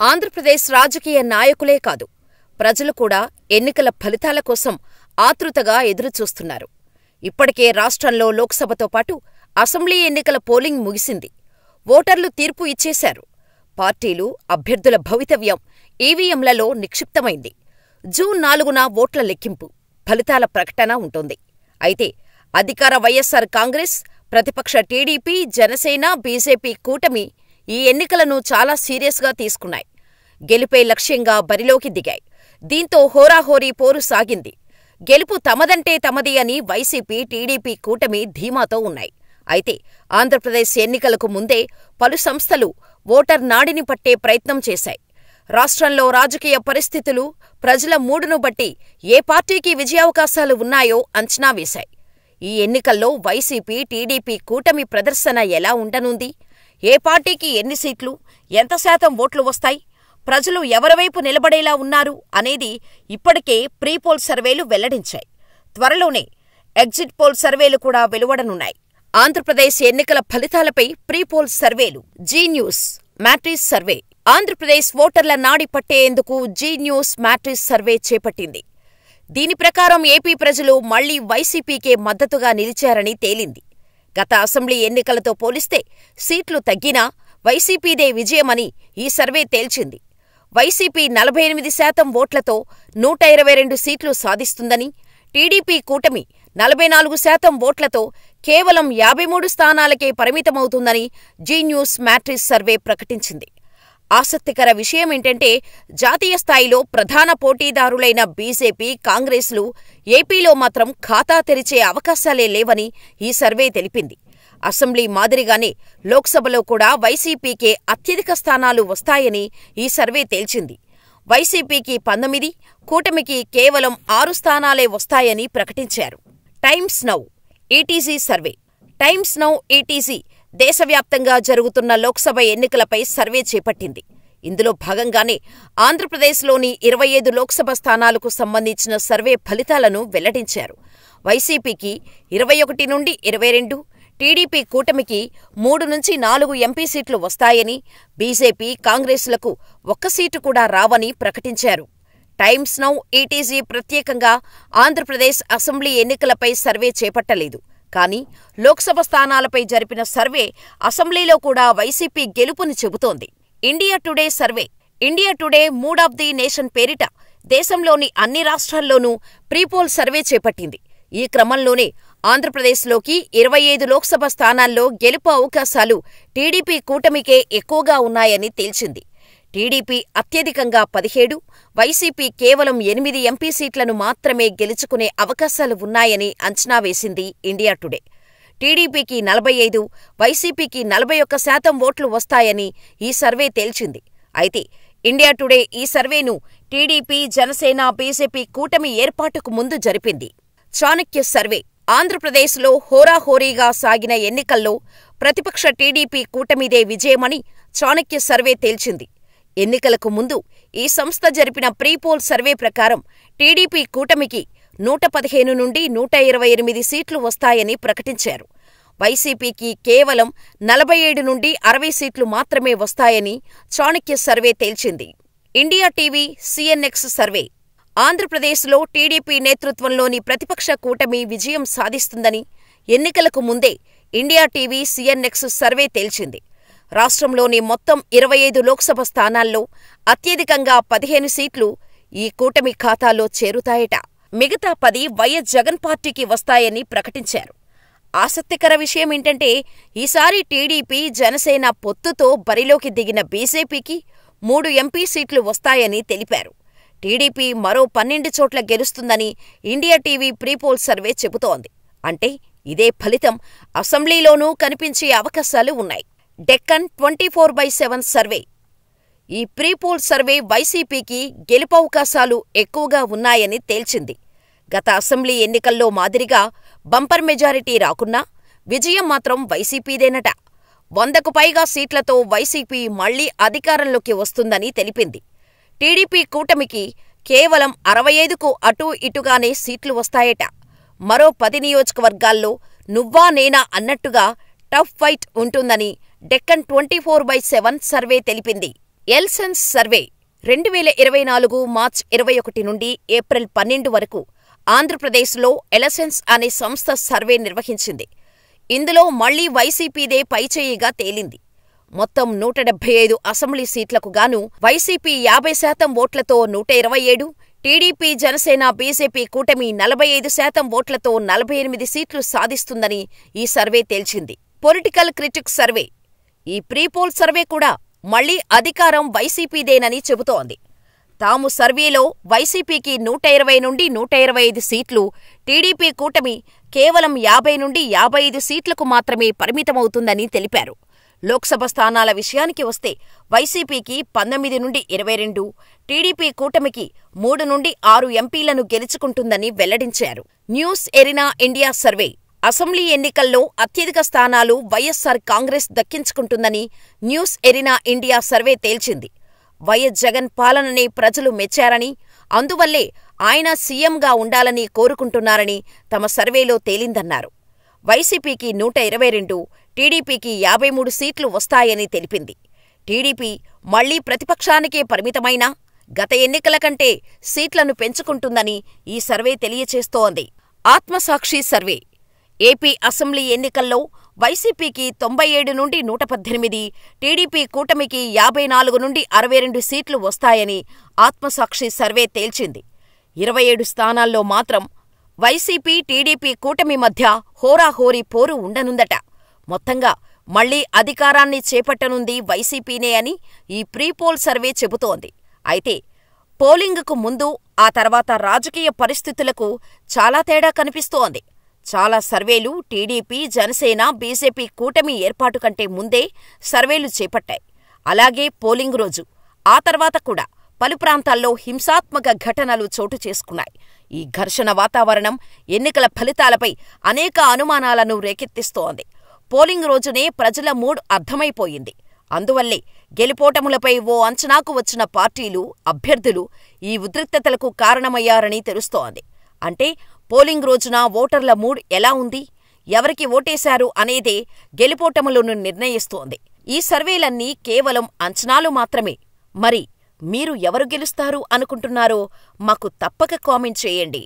ఆంధ్రప్రదేశ్ రాజకీయ నాయకులే కాదు, ప్రజలు కూడా ఎన్నికల ఫలితాల కోసం ఆతృతగా ఎదురుచూస్తున్నారు. ఇప్పటికే రాష్ట్రంలో లోక్సభతో పాటు అసెంబ్లీ ఎన్నికల పోలింగ్ ముగిసింది. ఓటర్లు తీర్పు ఇచ్చేశారు. పార్టీలు, అభ్యర్థుల భవితవ్యం ఈవీఎంలలో నిక్షిప్తమైంది. జూన్ 4న ఓట్ల లెక్కింపు, ఫలితాల ప్రకటన ఉంటుంది. అయితే అధికార వైఎస్సార్ కాంగ్రెస్, ప్రతిపక్ష టీడీపీ, జనసేన, బీజేపీ కూటమి ఈ ఎన్నికలను చాలా సీరియస్గా తీసుకున్నాయి. గెలుపే లక్ష్యంగా బరిలోకి దిగాయి. దీంతో హోరాహోరీ పోరు సాగింది. గెలుపు తమదంటే తమది అని వైసీపీ, టీడీపీ కూటమి ధీమాతో ఉన్నాయి. అయితే ఆంధ్రప్రదేశ్ ఎన్నికలకు ముందే పలు సంస్థలు ఓటర్ నాడిని పట్టే ప్రయత్నం చేశాయి. రాష్ట్రంలో రాజకీయ పరిస్థితులు, ప్రజల మూడును బట్టి ఏ పార్టీకి విజయావకాశాలు ఉన్నాయో అంచనా వేశాయి. ఈ ఎన్నికల్లో వైసీపీ, టీడీపీ కూటమి ప్రదర్శన ఎలా ఉండనుంది? ఏ పార్టీకి ఎన్ని సీట్లు, ఎంత శాతం ఓట్లు వస్తాయి? ప్రజలు ఎవరివైపు నిలబడేలా ఉన్నారు అనేది ఇప్పటికే ప్రీపోల్ సర్వేలు వెల్లడించాయి. త్వరలోనే ఎగ్జిట్ పోల్ సర్వేలు కూడా వెలువడనున్నాయి. ఆంధ్రప్రదేశ్ ఎన్నికల ఫలితాలపై ప్రీపోల్ సర్వేలు. G news matrix survey. Andhra Pradesh ఓటర్ల నాడి పట్టేందుకు జీ న్యూస్ మ్యాట్రిక్స్ సర్వే చేపట్టింది. దీని ప్రకారం ఏపీ ప్రజలు మళ్లీ వైసీపీకే మద్దతుగా నిలిచారని తేలింది. గత అసెంబ్లీ ఎన్నికలతో పోలిస్తే సీట్లు తగ్గినా వైసీపీదే విజయమని ఈ సర్వే తేల్చింది. వైసీపీ 48% ఓట్లతో 122 సీట్లు సాధిస్తుందని, టీడీపీ కూటమి 44% ఓట్లతో కేవలం 53 స్థానాలకే పరిమితమవుతుందని జీ న్యూస్ మ్యాట్రిక్స్ సర్వే ప్రకటించింది. ఆసక్తికర విషయమేంటంటే, జాతీయ స్థాయిలో ప్రధాన పోటీదారులైన బీజేపీ, కాంగ్రెస్లు ఏపీలో మాత్రం ఖాతా తెరిచే అవకాశాలే లేవని ఈ సర్వే తెలిపింది. అసెంబ్లీ మాదిరిగానే లోక్సభలో కూడా వైసీపీకే అత్యధిక స్థానాలు వస్తాయని ఈ సర్వే తేల్చింది. వైసీపీకి 19, కూటమికి కేవలం 6 స్థానాలే వస్తాయని ప్రకటించారు. Times now ETG survey. Times now ETG దేశవ్యాప్తంగా జరుగుతున్న లోక్సభ ఎన్నికలపై సర్వే చేపట్టింది. ఇందులో భాగంగానే ఆంధ్రప్రదేశ్లోని 25 లోక్సభ స్థానాలకు సంబంధించిన సర్వే ఫలితాలను వెల్లడించారు. వైసీపీకి 21 నుండి 22, టీడీపీ కూటమికి 3 నుంచి 4 ఎంపీ సీట్లు వస్తాయని, బీజేపీ, కాంగ్రెస్లకు 1 సీటు కూడా రావని ప్రకటించారు. టైమ్స్ నౌ ఈటీజీ ప్రత్యేకంగా ఆంధ్రప్రదేశ్ అసెంబ్లీ ఎన్నికలపై సర్వే చేపట్టలేదు. కానీ లోక్సభ స్థానాలపై జరిపిన సర్వే అసెంబ్లీలో కూడా వైసీపీ గెలుపుని చెబుతోంది. India today survey. India today mood of the nation పేరిట దేశంలోని అన్ని రాష్ట్రాల్లోనూ ప్రీపోల్ సర్వే చేపట్టింది. ఈ క్రమంలోనే ఆంధ్రప్రదేశ్లోకి 25 లోక్సభ స్థానాల్లో గెలుపు అవకాశాలు టీడీపీ కూటమికే ఎక్కువగా ఉన్నాయని తేల్చింది. టీడీపీ అత్యధికంగా 17, వైసీపీ కేవలం 8 ఎంపీ సీట్లను మాత్రమే గెలుచుకునే అవకాశాలు ఉన్నాయని అంచనా వేసింది ఇండియా టుడే. టీడీపీకి 45, వైసీపీకి 41% ఓట్లు వస్తాయని ఈ సర్వే తేల్చింది. అయితే ఇండియా టుడే ఈ సర్వేను టీడీపీ, జనసేన, బీజేపీ కూటమి ఏర్పాటుకు ముందు జరిపింది. చాణక్య సర్వే. ఆంధ్రప్రదేశ్లో హోరాహోరీగా సాగిన ఎన్నికల్లో ప్రతిపక్ష టీడీపీ కూటమిదే విజయమని చాణక్య సర్వే తేల్చింది. ఎన్నికలకు ముందు ఈ సంస్థ జరిపిన ప్రీపోల్ సర్వే ప్రకారం టీడీపీ కూటమికి 115 నుండి 128 సీట్లు వస్తాయని ప్రకటించారు. వైసీపీకి కేవలం 47 నుండి 60 సీట్లు మాత్రమే వస్తాయని చాణక్య సర్వే తేల్చింది. India TV CNX survey. ఆంధ్రప్రదేశ్లో టీడీపీ నేతృత్వంలోని ప్రతిపక్ష కూటమి విజయం సాధిస్తుందని ఎన్నికలకు ముందే ఇండియా టీవీ సిఎన్ఎక్స్ సర్వే తేల్చింది. రాష్ట్రంలోని మొత్తం 25 లోక్సభ స్థానాల్లో అత్యధికంగా 15 సీట్లు ఈ కూటమి ఖాతాలో చేరుతాయట. మిగతా 10 వైఎస్ జగన్ పార్టీకి వస్తాయని ప్రకటించారు. ఆసక్తికర విషయమేంటంటే, ఈసారి టీడీపీ, జనసేన పొత్తుతో బరిలోకి దిగిన బీజేపీకి 3 ఎంపీ సీట్లు వస్తాయని తెలిపారు. టీడీపీ మరో 12 చోట్ల గెలుస్తుందని ఇండియా టీవీ ప్రీపోల్ సర్వే చెబుతోంది. అంటే ఇదే ఫలితం అసెంబ్లీలోనూ కనిపించే అవకాశాలు ఉన్నాయి. డెక్కన్ 24/7 సర్వే. ఈ ప్రీపోల్ సర్వే వైసీపీకి గెలుపవకాశాలు ఎక్కువగా ఉన్నాయని తేల్చింది. గత అసెంబ్లీ ఎన్నికల్లో మాదిరిగా బంపర్ మెజారిటీ రాకున్నా విజయం మాత్రం వైసీపీదేనట. 100కు పైగా సీట్లతో వైసీపీ మళ్లీ అధికారంలోకి వస్తుందని తెలిపింది. టీడీపీ కూటమికి కేవలం 65కు అటూ ఇటుగానే సీట్లు వస్తాయట. మరో 10 నియోజకవర్గాల్లో నువ్వా నేనా అన్నట్టుగా టఫ్ ఫైట్ ఉంటుందని డెక్కన్ 24/7 సర్వే తెలిపింది. ఎల్సెన్స్ సర్వే 2024 మార్చి 21 నుండి ఏప్రిల్ 12 వరకు ఆంధ్రప్రదేశ్లో ఎల్సెన్స్ అనే సంస్థ సర్వే నిర్వహించింది. ఇందులో మళ్లీ వైసీపీదే పైచేయిగా తేలింది. మొత్తం 175 అసెంబ్లీ సీట్లకు గాను వైసీపీ 50% ఓట్లతో 127, టీడీపీ, జనసేన, బీజేపీ కూటమి 45% ఓట్లతో 48 సీట్లు సాధిస్తుందని ఈ సర్వే తేల్చింది. Political critics survey. ఈ ప్రీపోల్ సర్వే కూడా మళ్లీ అధికారం వైసీపీదేనని చెబుతోంది. తాము సర్వేలో వైసీపీకి 120 నుండి 125 సీట్లు, టీడీపీ కూటమి కేవలం 50 నుండి 55 సీట్లకు మాత్రమే పరిమితమవుతుందని తెలిపారు. లోక్సభ స్థానాల విషయానికి వస్తే వైసీపీకి 19 నుండి 22, టీడీపీ కూటమికి 3 నుండి 6 ఎంపీలను గెలుచుకుంటుందని వెల్లడించారు. News arena India survey. Assembly ఎన్నికల్లో అత్యధిక స్థానాలు వైఎస్సార్ కాంగ్రెస్ దక్కించుకుంటుందని న్యూస్ ఎరీనా ఇండియా సర్వే తేల్చింది. వైఎస్ జగన్ పాలననే ప్రజలు మెచ్చారని, అందువల్లే ఆయన సీఎంగా ఉండాలని కోరుకుంటున్నారని తమ సర్వేలో తేలిందన్నారు. వైసీపీకి 122, టీడీపీకి 53 సీట్లు వస్తాయని తెలిపింది. టీడీపీ మళ్లీ ప్రతిపక్షానికే పరిమితమైనా గత ఎన్నికల కంటే సీట్లను పెంచుకుంటుందని ఈ సర్వే తెలియచేస్తోంది. ఆత్మసాక్షి సర్వే. ఏపీ అసెంబ్లీ ఎన్నికల్లో వైసీపీకి 97 నుండి 118, టీడీపీ కూటమికి 54 నుండి 62 సీట్లు వస్తాయని ఆత్మసాక్షి సర్వే తేల్చింది. 27 స్థానాల్లో మాత్రం వైసీపీ, టీడీపీ కూటమి మధ్య హోరాహోరీ పోరు ఉండనుందట. మొత్తంగా మళ్లీ అధికారాన్ని చేపట్టనుంది వైసీపీనే అని ఈ ప్రీపోల్ సర్వే చెబుతోంది. అయితే పోలింగుకు ముందు, ఆ తర్వాత రాజకీయ పరిస్థితులకు చాలా తేడా కనిపిస్తోంది. చాలా సర్వేలు టీడీపీ, జనసేన, బీజేపీ కూటమి ఏర్పాటు కంటే ముందే సర్వేలు చేపట్టాయి. అలాగే పోలింగ్ రోజు, ఆ తర్వాత కూడా పలు ప్రాంతాల్లో హింసాత్మక ఘటనలు చోటు చేసుకున్నాయి. ఈ ఘర్షణ వాతావరణం ఎన్నికల ఫలితాలపై అనేక అనుమానాలను రేకెత్తిస్తోంది. పోలింగ్ రోజునే ప్రజల మూడ్ అర్థమైపోయింది. అందువల్లే గెలుపోటములపై ఓ అంచనాకు వచ్చిన పార్టీలు, అభ్యర్థులు ఈ ఉద్రిక్తతలకు కారణమయ్యారని తెలుస్తోంది. అంటే పోలింగ్ రోజున ఓటర్ల మూడ్ ఎలా ఉంది, ఎవరికి ఓటేశారు అనేదే గెలుపోటములను నిర్ణయిస్తోంది. ఈ సర్వేలన్నీ కేవలం అంచనాలు మాత్రమే. మరి మీరు ఎవరు గెలుస్తారు అనుకుంటున్నారో మాకు తప్పక కామెంట్ చేయండి.